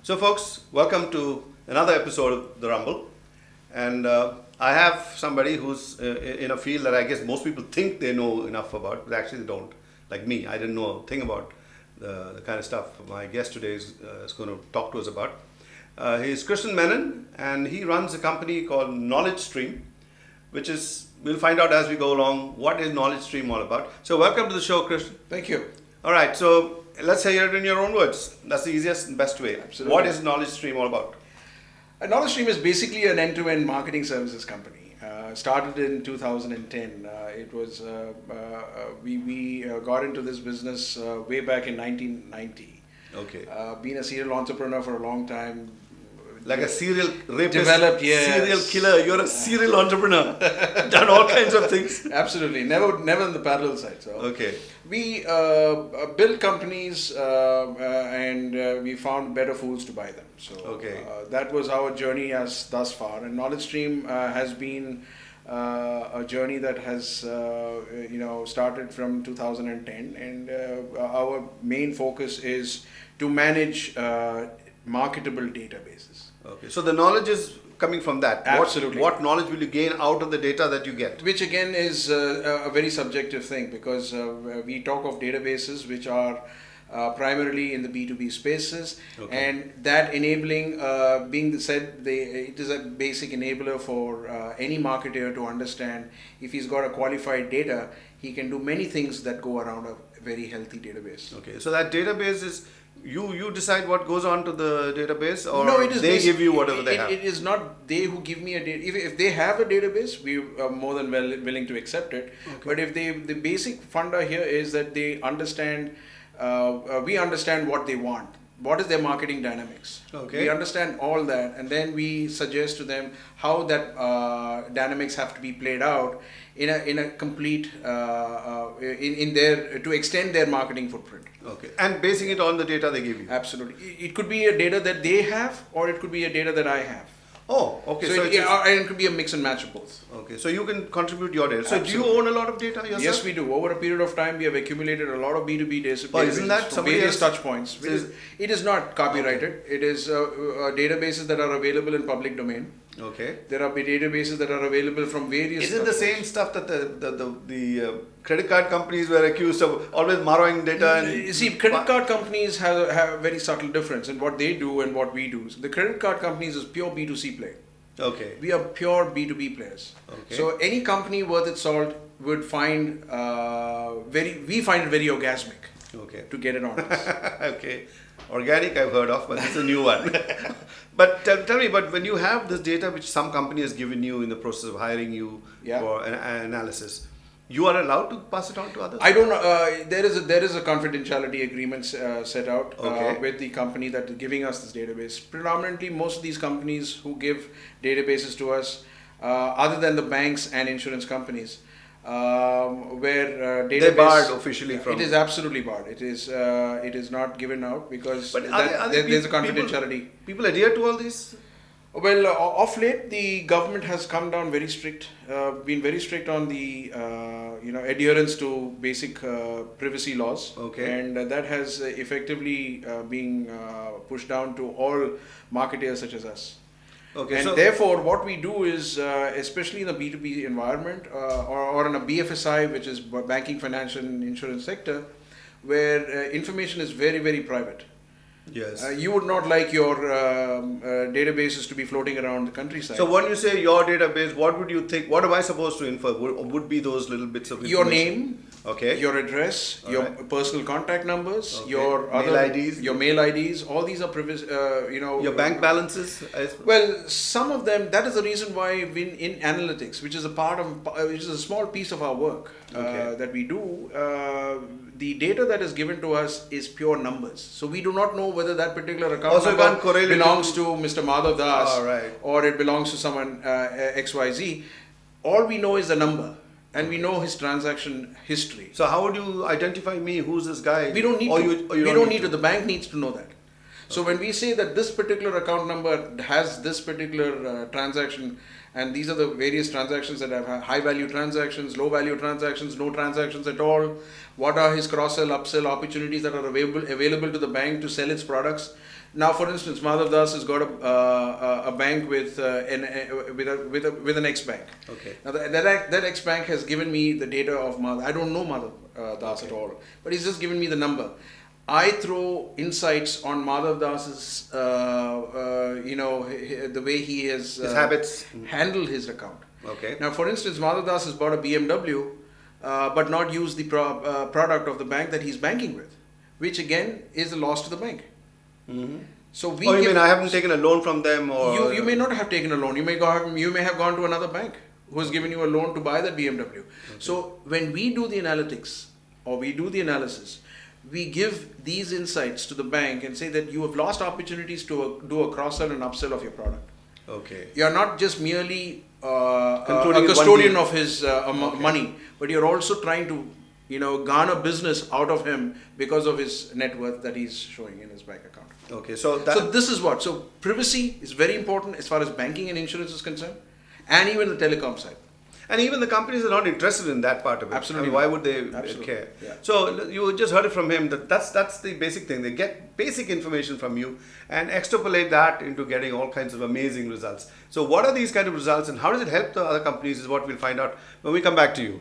So folks, welcome to another episode of The Rumble. And I have somebody who's in a field that I guess most people think they know enough about, but actually they don't. Like me, I didn't know a thing about the kind of stuff my guest today is going to talk to us about. He's Krishnan Menon, and he runs a company called Knowledge Stream, which is, we'll find out as we go along, what is Knowledge Stream all about. So welcome to the show, Krishnan. Thank you. All right, so let's hear it in your own words. That's the easiest and best way. Absolutely. What is Knowledge Stream all about? Knowledge Stream is basically an end-to-end marketing services company. Started in 2010. It was we got into this business way back in 1990. Okay. Been a serial entrepreneur for a long time. Like a serial rapist, Developed, yes. serial killer. You're a serial entrepreneur. Done all kinds of things. Absolutely. Never on the parallel side. So Okay. we built companies and we found better fools to buy them. So Okay. that was our journey as thus far. And Knowledge Stream has been a journey that has started from 2010. And our main focus is to manage marketable databases. Okay. So the knowledge is coming from that. Absolutely. What knowledge will you gain out of the data that you get? Which again is a very subjective thing, because we talk of databases which are primarily in the B2B spaces, Okay. and that enabling, being said, it is a basic enabler for any marketer to understand if he's got a qualified data, he can do many things that go around a very healthy database. Okay. So that database is, you decide what goes on to the database, or No, it is they give you whatever they have? It is not they who give me a data. If they have a database, we are more than willing to accept it. Okay. But if the basic funda here is that they understand, we understand what they want. What is their marketing dynamics? Okay. We understand all that, and then we suggest to them how that dynamics have to be played out in a complete in their, to extend their marketing footprint. Okay. And basing it on the data they give you? Absolutely. It could be a data that they have, or it could be a data that I have. Oh, okay. So, it's it could be a mix and match of both. okay. So you can contribute your data. So Absolutely. do you own a lot of data yourself? Yes, we do. Over a period of time, we have accumulated a lot of B2B databases Oh, isn't that from somebody various else? touch points. So It is not copyrighted. It is databases that are available in public domain. Okay. There are databases that are available from various. Is it the same stuff that the credit card companies were accused of always borrowing data? And You see, credit card companies have a very subtle difference in what they do and what we do. So the credit card companies is pure B2C play. Okay. We are pure B2B players. Okay. So any company worth its salt would find we find it very orgasmic Okay. to get it on us. Okay. Organic I've heard of, but it's a new one. But tell me, but when you have this data which some company has given you in the process of hiring you Yeah. for an analysis, you are allowed to pass it on to others? I don't know. There is a confidentiality agreement set out Okay. with the company that is giving us this database. Predominantly, most of these companies who give databases to us, other than the banks and insurance companies, where database They're barred officially from. It is absolutely barred. It is not given out because But are they there's a people- confidentiality. People adhere to all these? Well, of late, the government has come down very strict, been very strict on the adherence to basic privacy laws. Okay. And that has effectively been pushed down to all marketers such as us. Okay. And So therefore, what we do is, especially in the B2B environment or in a BFSI, which is banking, financial, and insurance sector, where information is very, very private. yes. You would not like your databases to be floating around the countryside. So when you say your database, what would you think? What am I supposed to infer? Would be those little bits of Your information? name, Okay. your address, All your right. personal contact numbers, Okay. your Mail other IDs. your mail IDs. All these are Your bank balances? Well, some of them. That is the reason why in analytics, which is a part of, which is a small piece of our work Okay. that we do. The data that is given to us is pure numbers. So we do not know whether that particular account Also, you can't number correlate it belongs to Mr. Madhav Das Oh, right. or it belongs to someone XYZ. All we know is the number, and we know his transaction history. So how would you identify me? Who's this guy? We don't need Or to. you We don't need to. The bank needs to know that. So when we say that this particular account number has this particular transaction, and these are the various transactions that have high value transactions, low value transactions, no transactions at all, what are his cross-sell, upsell opportunities that are available to the bank to sell its products. Now, for instance, Madhav Das has got a bank with an ex-bank. Okay. Now that ex-bank has given me the data of Madhav. I don't know Madhav Das at all, but he's just given me the number. I throw insights on Madhav Das's, the way he has his habits, handled his account. Okay. Now, for instance, Madhav Das has bought a BMW, but not used the product of the bank that he's banking with, which again is a loss to the bank. Mm-hmm. So you mean I haven't taken a loan from them, or you may not have taken a loan. You may have gone to another bank who has given you a loan to buy that BMW. Okay. So when we do the analytics or we do the analysis, we give these insights to the bank and say that you have lost opportunities to do a cross-sell and upsell of your product. Okay. You are not just merely a custodian of his money, but you're also trying to garner business out of him because of his net worth that he's showing in his bank account. Okay, so this is what. So privacy is very important as far as banking and insurance is concerned, and even the telecom side. And even the companies are not interested in that part of it. Absolutely. Why would they Absolutely. care? Yeah. So you just heard it from him that's the basic thing. They get basic information from you and extrapolate that into getting all kinds of amazing results. So what are these kind of results and how does it help the other companies is what we'll find out when we come back to you.